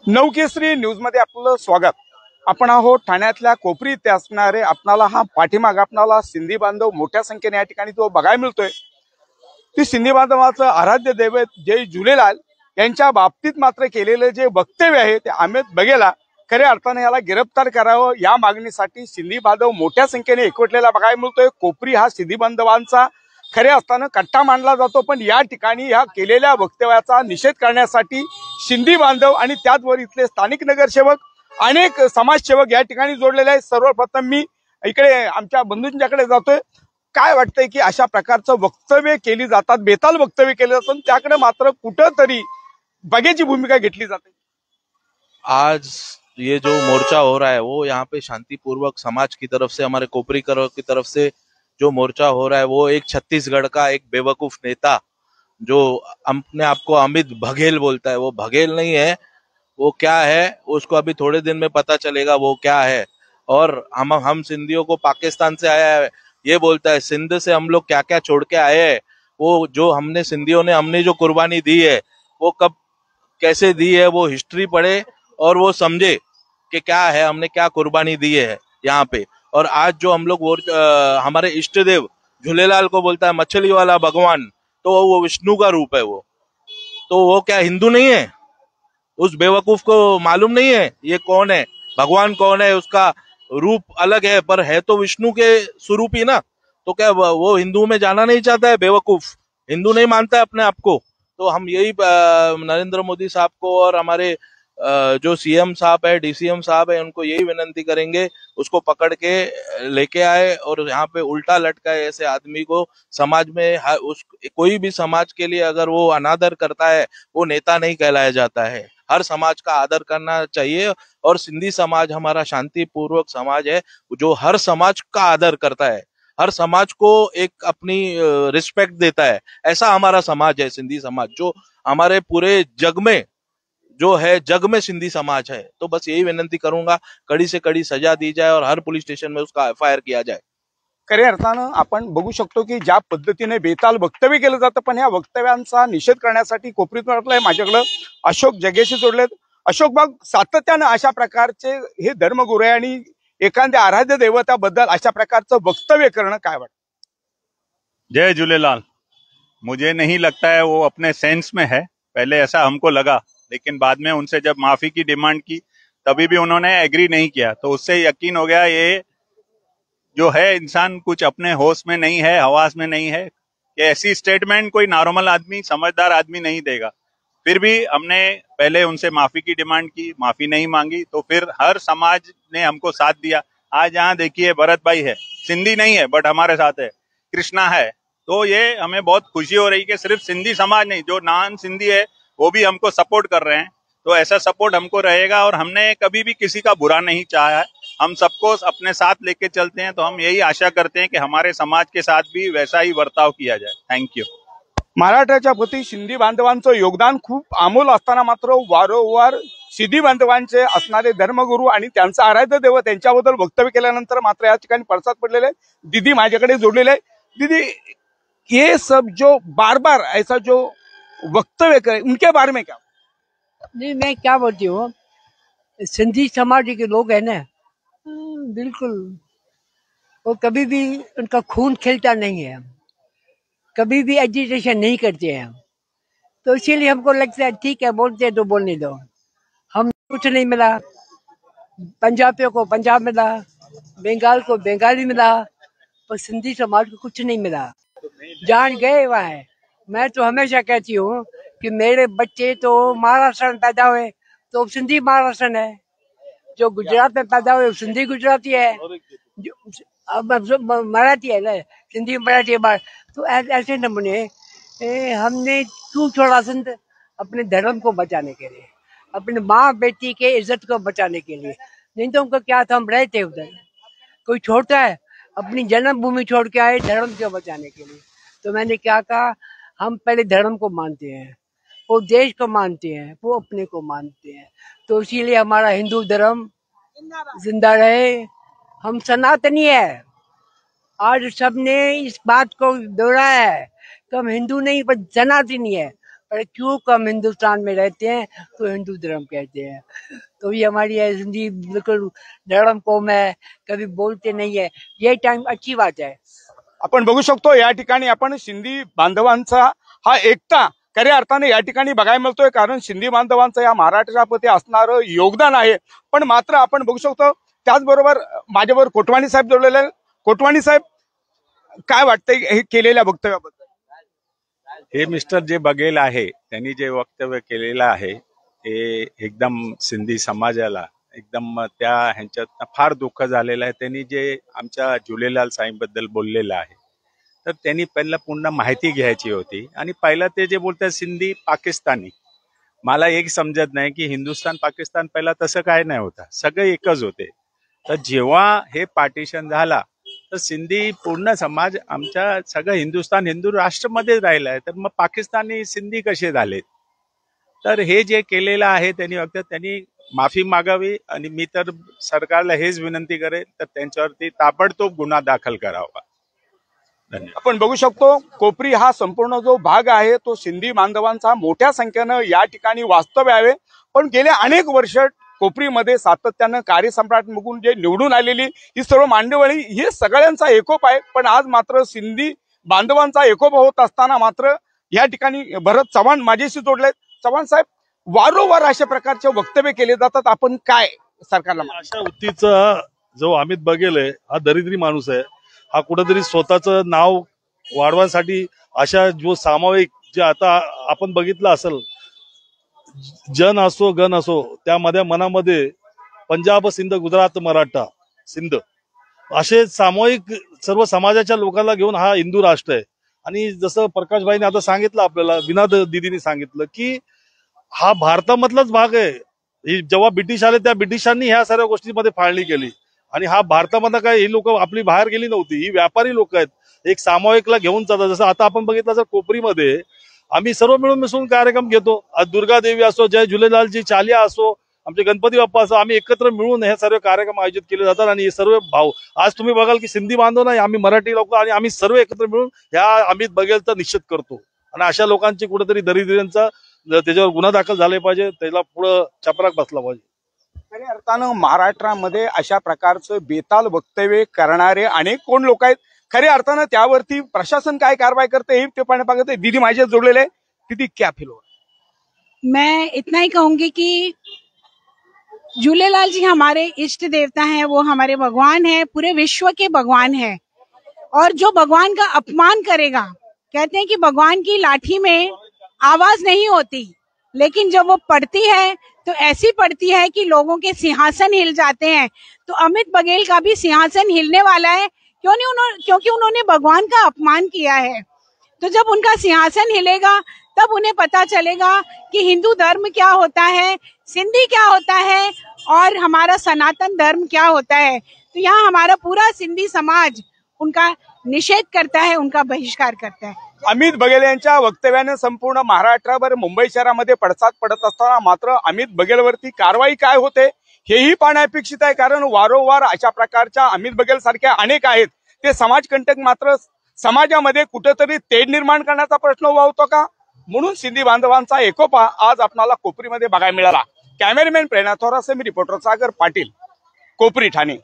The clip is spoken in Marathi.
नवकेसरी न्यूज मध्ये आपलं स्वागत। आपण आहोत ठाण्यातल्या कोपरी इथे असणारे आपणाला हा पाठीमाग आपणाला सिंधी बांधव मोठ्या संख्येने या ठिकाणी तो बघायला मिळतोय। ती सिंधी बांधवाचं आराध्य दैवत जय झुलेलाल यांच्या बाबतीत मात्र केलेले जे वक्तव्य आहे ते अमित बघेला खऱ्या अर्थाने याला गिरफ्तार करावं या मागणीसाठी सिंधी बांधव मोठ्या संख्येने एकवटलेला बघायला मिळतोय। कोपरी हा सिंधी बांधवांचा खऱ्या अर्थानं कट्टा मानला जातो, पण या ठिकाणी या केलेल्या वक्तव्याचा निषेध करण्यासाठी सिंधी बांधव आणि त्याचबरोबर इथले स्थानिक नगरसेवक अनेक समाजसेवक या ठिकाणी जोडलेले आहेत। सर्वप्रथम मी इकडे आमच्या बंधूंच्याकडे जातोय। काय वाटतंय की अशा प्रकारचं वक्तव्य केली जातात, बेताल वक्तव्य केले जातात, त्याकडे मात्र कुठंतरी बघ्याची भूमिका घेतली जाते। आज ये जो मोर्चा हो रहा है वो यहाँ पे शांतिपूर्वक समाज की तरफ से, हमारे कोपरी करो की तरफ से जो मोर्चा हो रहा है वो एक छत्तीसगढ़ का एक बेवकूफ नेता जो अपने आप को अमित बघेल बोलता है, वो बघेल नहीं है। वो क्या है उसको अभी थोड़े दिन में पता चलेगा वो क्या है। और हम सिंधियों को पाकिस्तान से आया है ये बोलता है। सिंध से हम लोग क्या क्या छोड़ के आए हैं, वो जो हमने सिंधियों ने हमने जो कुर्बानी दी है वो कब कैसे दी है वो हिस्ट्री पढ़े और वो समझे कि क्या है, हमने क्या कुर्बानी दी है यहाँ पे। और आज जो हम लोग हमारे इष्ट देव झूलेलाल को बोलता है मछली वाला भगवान, तो वो विष्णु का रूप है। तो वो क्या हिंदू नहीं है? उस बेवकूफ को मालूम नहीं है ये कौन है, भगवान कौन है, उसका रूप अलग है पर है तो विष्णु के स्वरूप ही ना। तो क्या वो हिंदू में जाना नहीं चाहता है? बेवकूफ हिंदू नहीं मानता है अपने आप को। तो हम यही नरेंद्र मोदी साहब को और हमारे जो सीएम साहब है, डीसीएम साहब है, उनको यही विनंती करेंगे उसको पकड़ के लेके आए और यहाँ पे उल्टा लटकाए ऐसे आदमी को। समाज में कोई भी समाज के लिए अगर वो अनादर करता है वो नेता नहीं कहलाया जाता है। हर समाज का आदर करना चाहिए और सिंधी समाज हमारा शांतिपूर्वक समाज है जो हर समाज का आदर करता है, हर समाज को एक अपनी रिस्पेक्ट देता है। ऐसा हमारा समाज है सिंधी समाज, जो हमारे पूरे जग में जो है, जग में सिंधी समाज है। तो बस यही विनंती करूंगा, कड़ी से कड़ी सजा दी जाए और हर पोलीस स्टेशन में उसका एफआईआर किया जाए। खऱ्या अर्थानं आपण बघू शकतो की ज्या पद्धतीने बेताल वक्तव्य केलं जातं, पण या वक्तव्यांचा निषेध करण्यासाठी कोपरीतून आपलं माझ्याकडे अशोक जगेशी जोडलेत। अशोक बाग, सातत्यानं अशा प्रकारचे हे धर्मगुरू आहे आणि एखाद्या आराध्य देवताबद्दल अशा प्रकारचं वक्तव्य करणं काय वाटतं? जय झूलेलाल। मुझे नहीं लगता है वो अपने सेंस में है। पहले ऐसा हमको लगा, लेकिन बाद में उनसे जब माफी की डिमांड की तभी भी उन्होंने एग्री नहीं किया, तो उससे यकीन हो गया ये जो है इंसान कुछ अपने होश में नहीं है, हवास में नहीं है कि ऐसी स्टेटमेंट कोई नॉर्मल आदमी, समझदार आदमी नहीं देगा। फिर भी हमने पहले उनसे माफी की डिमांड की, माफी नहीं मांगी, तो फिर हर समाज ने हमको साथ दिया। आज यहाँ देखिए भरत भाई है, सिंधी नहीं है बट हमारे साथ है, कृष्णा है। तो ये हमें बहुत खुशी हो रही है कि सिर्फ सिंधी समाज नहीं, जो नॉन सिंधी है वो भी हमको सपोर्ट कर रहे हैं। तो ऐसा सपोर्ट हमको रहेगा और हमने कभी भी किसी का बुरा नहीं चाहा है, हम सबको अपने साथ लेके चलते हैं। तो हम यही आशा करते हैं कि हमारे समाज के साथ भी वैसा ही बर्ताव किया जाए। Thank you. मराठ्याच्या प्रति सिंधी बांधवांचं योगदान खूप अमोल असताना मात्र वारंवार सिंधी बांधवांचे असणारे धर्मगुरू आणि त्यांचा आराध्य देव त्यांच्याबद्दल वक्तव्य केल्यानंतर मात्र या ठिकाणी पडसाद पडलेले। दीदी माझ्याकडे जोडलेले आहे। दीदी, ये सब जो बार बार ऐसा जो वक्तव्य करे उनके बारे में क्या? नहीं, मैं क्या बोलती हूँ, सिंधी समाज के लोग हैं ना, बिल्कुल वो कभी भी उनका खून खिलता नहीं है, कभी भी एजिटेशन नहीं करते हैं। तो इसीलिए हमको लगता है ठीक है, बोलते हैं तो बोलने दो। हम कुछ नहीं मिला, पंजाबियों को पंजाब मिला, बंगाल को बंगाली मिला, पर सिंधी समाज को कुछ नहीं मिला। जान गए वहाँ है। मैं तो हमेशा कहती हूँ कि मेरे बच्चे तो महाराष्ट्र में पैदा हुए तो सिंधी महाराष्ट्र है, जो गुजरात में पैदा हुए सिंधी गुजराती है, जो मराठी है ना, सिंधी मराठी है। तो ऐसे नमूने हमने क्यों छोड़ा सिंध? अपने धर्म को बचाने के लिए, अपने माँ बेटी के इज्जत को बचाने के लिए। नहीं तो हमको क्या था, हम रहते उधर। कोई छोड़ता है अपनी जन्मभूमि छोड़ के आए धर्म को बचाने के लिए। तो मैंने क्या कहा, हम पहले धर्म को मानते हैं, वो देश को मानते हैं, वो अपने को मानते हैं। तो इसीलिए हमारा हिंदू धर्म जिंदा रहे। हम सनातनी है। आज सबने इस बात को दोहराया है कि हम हिंदू नहीं पर सनातनी है। पर क्यों कम हिंदुस्तान में रहते हैं तो हिंदू धर्म कहते हैं। तो ये हमारी सिंधी बिल्कुल नरम कौम है, कभी बोलते नहीं है, ये टाइम अच्छी बात है। आपण बघू शकतो या ठिकाणी आपण सिंधी बांधवांचा हा एकता खऱ्या अर्थाने या ठिकाणी बघायला मिळतोय, कारण सिंधी बांधवांचं या महाराष्ट्राप्रती असणारं योगदान आहे। पण मात्र आपण बघू शकतो त्याचबरोबर माझ्यावर कोटवाणी साहेब जोडलेले आहेत। कोटवाणी साहेब, काय वाटतंय हे केलेल्या वक्तव्याबद्दल? हे मिस्टर जे बघेल आहे त्यांनी जे वक्तव्य केलेलं आहे ते एकदम सिंधी समाजाला एकदम त्या ह्यांच्यात फार दुःख झालेलं आहे। त्यांनी जे आमच्या झुलेलाल साईंबद्दल बोललेलं आहे तर त्यांनी पहिला पुन्हा माहिती घ्यायची होती। आणि पहिला ते जे बोलतात सिंधी पाकिस्तानी, मला एक समजत नाही की हिंदुस्थान पाकिस्तान पहिला तसं काय नाही होता, सगळे एकच होते। तर जेव्हा हे पार्टिशन झाला तर सिंधी पूर्ण समाज आमच्या सगळं हिंदुस्थान हिंदू राष्ट्रमध्ये राहिला आहे, तर मग पाकिस्तानी सिंधी कसे झाले? तर हे जे केलेलं आहे त्यांनी माफी मागावी आणि मी तर सरकारला हेच विनंती करेन तर त्यांच्यावरती ताबडतोब गुन्हा दाखल करावा। धन्यवाद। आपण बघू शकतो कोपरी हा संपूर्ण जो भाग आहे तो सिंधी बांधवांचा मोठ्या संख्येनं या ठिकाणी वास्तव्य आहे। पण गेल्या अनेक वर्ष कोपरीमध्ये सातत्यानं कार्यसम्राट म्हणून जे निवडून आलेली ही सर्व मांडवळी हे सगळ्यांचा एकोप आहे। पण आज मात्र सिंधी बांधवांचा एकोप होत असताना मात्र या ठिकाणी भरत चव्हाण माझ्याशी जोडलेत। चव्हाण साहेब, वारंवार अशा प्रकारचे वक्तव्य केले जातात, आपण काय सरकारला अशा वृत्तीचा जो अमित बघेल आहे हा दरिद्री माणूस आहे। हा कुठेतरी स्वतःचं नाव वाढवण्यासाठी अशा जो सामायिक जे आता आपण बघितलं असेल, जन असो गण असो, त्यामध्ये मनामध्ये पंजाब सिंध गुजरात मराठा सिंध असे सामूहिक सर्व समाजाच्या लोकांना घेऊन हा हिंदू राष्ट्र आहे। आणि जसं प्रकाशभाईने आता सांगितलं, आपल्याला विना दिदीने सांगितलं की हा भारतामधलाच भाग आहे। जेव्हा ब्रिटिश आले त्या ब्रिटिशांनी ह्या सर्व गोष्टींमध्ये फाळणी केली आणि हा भारतामध्ये काय ही लोक आपली बाहेर गेली नव्हती, ही व्यापारी लोक आहेत, एक सामायिकला घेऊन जातात। जसं आता आपण बघितलं तर कोपरीमध्ये आम्ही सर्व मिळून मिसळून कार्यक्रम घेतो। आज दुर्गा देवी असो, जय झुलेलालची चालिया असो, आमचे गणपती बाप्पा असो, आम्ही एकत्र मिळून हे सर्व कार्यक्रम आयोजित केले जातात। आणि हे सर्व भाव आज तुम्ही बघाल की सिंधी बांधव नाही, आम्ही मराठी लोक आणि आम्ही सर्व एकत्र मिळून ह्या अमित बघेलचा निषेध करतो। आणि अशा लोकांची कुठेतरी दरिद्रीयांचा त्याच्यावर गुन्हा दाखल झाले पाहिजे, त्याला पुढे चपराक बसला पाहिजे। खऱ्या अर्थानं महाराष्ट्रामध्ये अशा प्रकारचं बेताल वक्तव्य करणारे अनेक कोण लोक आहेत। खऱ्या अर्थानं त्यावरती प्रशासन काय कारवाई करते हे ते पाहण्यात दीदी माझ्या जोडलेले आहे। दीदी, क्या फील हो? मैं इतना ही कहूंगी कि झूलेलाल जी हमारे इष्ट देवता हैं, वो हमारे भगवान हैं, पूरे विश्व के भगवान हैं। और जो भगवान का अपमान करेगा, कहते हैं कि भगवान की लाठी में आवाज नहीं होती, लेकिन जब वो पड़ती है तो ऐसी पड़ती है कि लोगों के सिंहासन हिल जाते हैं। तो अमित बघेल का भी सिंहासन हिलने वाला है, क्योंकि उन्होंने भगवान का अपमान किया है। तो जब उनका सिंहासन हिलेगा तब उन्हें पता चलेगा कि हिंदू धर्म क्या होता है, सिंधी क्या होता है और हमारा सनातन धर्म क्या होता है। तो यहाँ हमारा पूरा सिंधी समाज उनका निषेध करता है, उनका बहिष्कार करता है। अमित बघेल यांच्या वक्तव्याने संपूर्ण महाराष्ट्रावर मुंबई शहरामध्ये पडसाद पडत असताना मात्र अमित बघेलवरती कारवाई काय होते हेही पाहणे अपेक्षित आहे। कारण वारंवार अशा प्रकारच्या अमित बघेल सारख्या अनेक आहेत ते समाजकंटक मात्र समाजामध्ये कुठेतरी तेढ निर्माण करण्याचा प्रश्न उभा होतो का? म्हणून सिंधी बांधवांचा एकोपा आज आपल्याला कोपरीमध्ये बघायला मिळाला। कॅमेरामॅन प्रेरणा थोरासे, मी रिपोर्टर सागर पाटील, कोपरी, ठाणे।